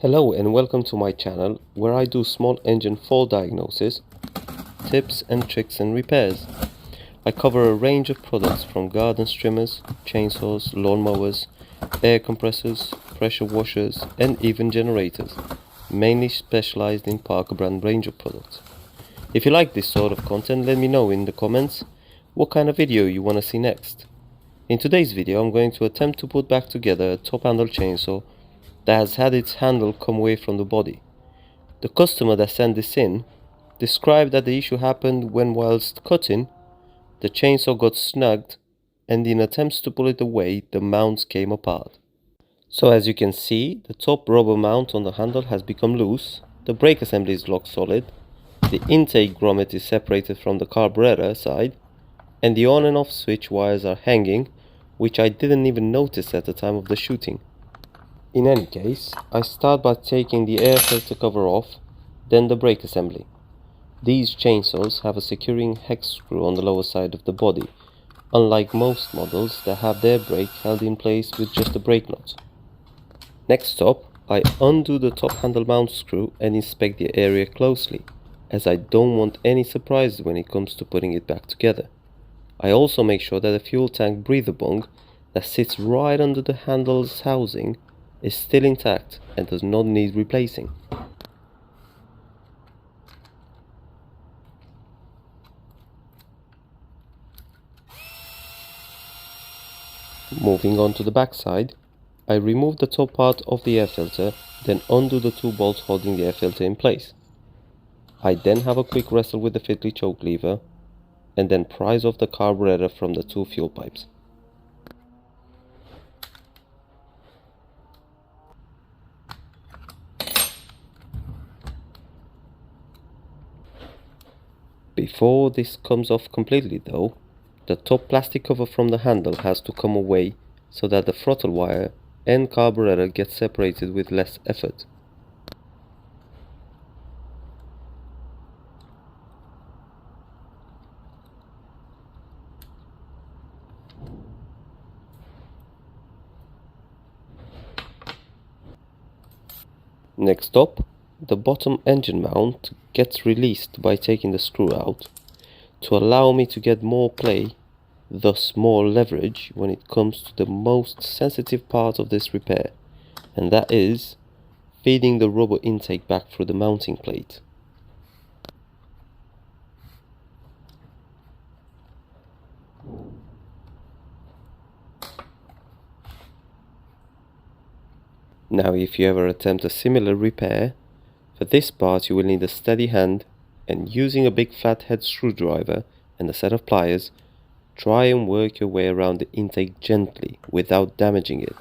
Hello and welcome to my channel where I do small engine fault diagnosis, tips and tricks and repairs. I cover a range of products from garden trimmers, chainsaws, lawnmowers, air compressors, pressure washers and even generators, mainly specialized in Parker brand range of products. If you like this sort of content, let me know in the comments what kind of video you want to see next. In today's video I'm going to attempt to put back together a top handle chainsaw that has had its handle come away from the body. The customer that sent this in described that the issue happened when whilst cutting, the chainsaw got snagged and in attempts to pull it away, the mounts came apart. So as you can see, the top rubber mount on the handle has become loose, the brake assembly is locked solid, the intake grommet is separated from the carburetor side, and the on and off switch wires are hanging, which I didn't even notice at the time of the shooting. In any case, I start by taking the air filter cover off, then the brake assembly. These chainsaws have a securing hex screw on the lower side of the body, unlike most models that have their brake held in place with just a brake nut. Next up, I undo the top handle mount screw and inspect the area closely, as I don't want any surprises when it comes to putting it back together. I also make sure that the fuel tank breather bung that sits right under the handle's housing is still intact and does not need replacing. Moving on to the back side, I remove the top part of the air filter, then undo the two bolts holding the air filter in place. I then have a quick wrestle with the fiddly choke lever and then prise off the carburetor from the two fuel pipes. Before this comes off completely though, the top plastic cover from the handle has to come away so that the throttle wire and carburetor get separated with less effort. Next up, the bottom engine mount gets released by taking the screw out to allow me to get more play, thus more leverage when it comes to the most sensitive part of this repair, and that is feeding the rubber intake back through the mounting plate. Now if you ever attempt a similar repair, for this part you will need a steady hand, and using a big flathead screwdriver and a set of pliers, try and work your way around the intake gently without damaging it,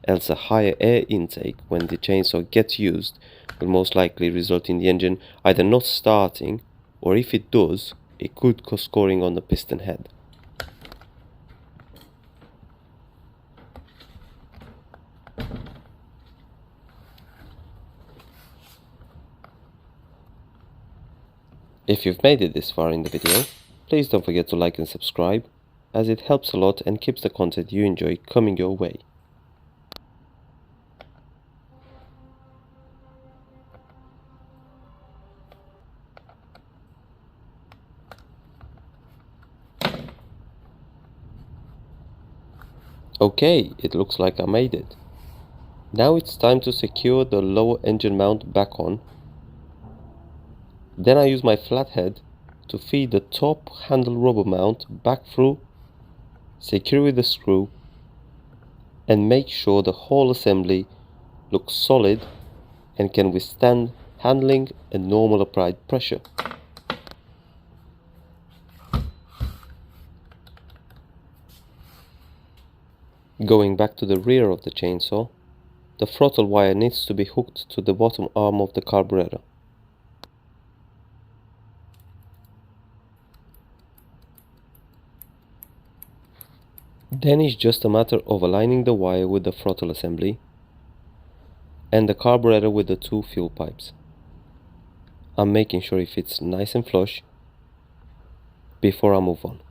else a higher air intake when the chainsaw gets used will most likely result in the engine either not starting, or if it does, it could cause scoring on the piston head. If you've made it this far in the video, please don't forget to like and subscribe, as it helps a lot and keeps the content you enjoy coming your way. Okay, it looks like I made it. Now it's time to secure the lower engine mount back on. Then I use my flathead to feed the top handle rubber mount back through, secure with the screw, and make sure the whole assembly looks solid and can withstand handling and normal applied pressure. Going back to the rear of the chainsaw, the throttle wire needs to be hooked to the bottom arm of the carburetor. Then it's just a matter of aligning the wire with the throttle assembly and the carburetor with the two fuel pipes. I'm making sure it fits nice and flush before I move on.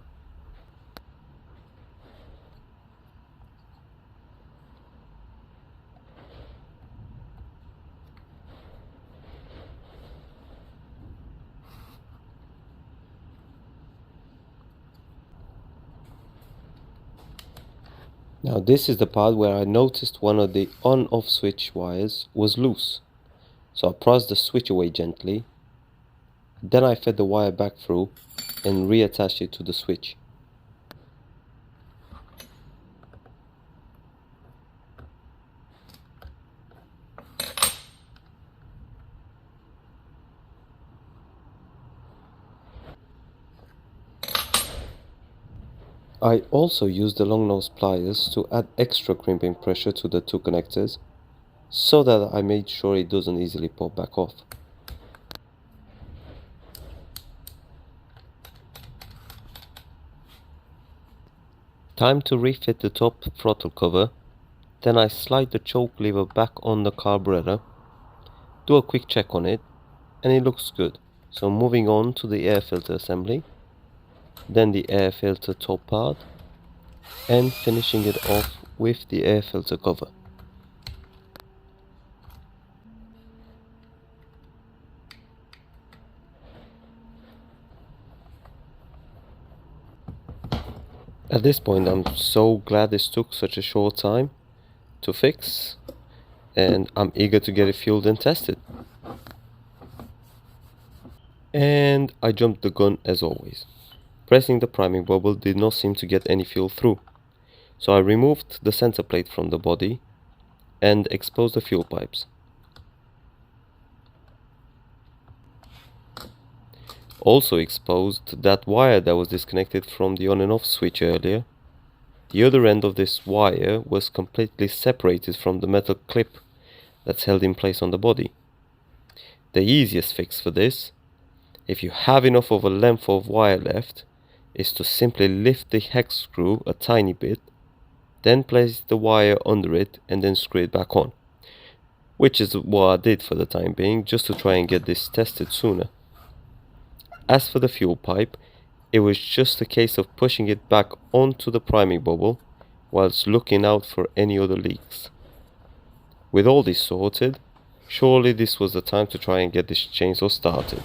Now this is the part where I noticed one of the on-off switch wires was loose. So I pressed the switch away gently. Then I fed the wire back through and reattached it to the switch. I also used the long nose pliers to add extra crimping pressure to the two connectors so that I made sure it doesn't easily pop back off. Time to refit the top throttle cover. Then I slide the choke lever back on the carburetor, do a quick check on it, and it looks good. So moving on to the air filter assembly, then the air filter top part, and finishing it off with the air filter cover. At this point, I'm so glad this took such a short time to fix, and I'm eager to get it fueled and tested. And I jumped the gun as always. Pressing the priming bubble did not seem to get any fuel through, so I removed the center plate from the body and exposed the fuel pipes. Also exposed that wire that was disconnected from the on and off switch earlier. The other end of this wire was completely separated from the metal clip that's held in place on the body. The easiest fix for this, if you have enough of a length of wire left, is to simply lift the hex screw a tiny bit, then place the wire under it and then screw it back on. Which is what I did for the time being, just to try and get this tested sooner. As for the fuel pipe, it was just a case of pushing it back onto the priming bubble whilst looking out for any other leaks. With all this sorted, surely this was the time to try and get this chainsaw started.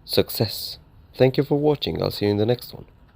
Success. Thank you for watching. I'll see you in the next one.